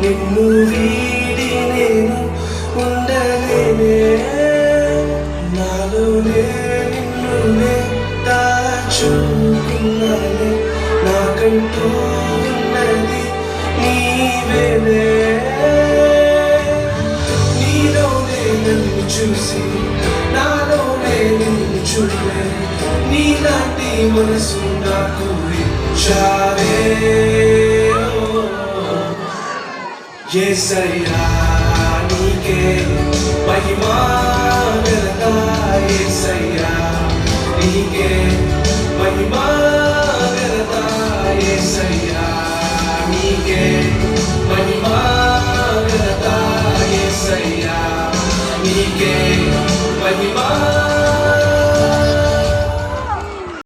నిన్ను వీడి నేను ఉండలేనే నాలోనే నిన్నునే దాచుకున్నానే నాకంటూ ఉన్నది నీవేనే నీలోనే నన్ను చూసి నాలోనే నిన్ను చూడే నీలాంటి మనసు నాకు ఇచ్చావే యేసయ్యా నీకే మహిమా ఘనత యేసయ్యా నీకే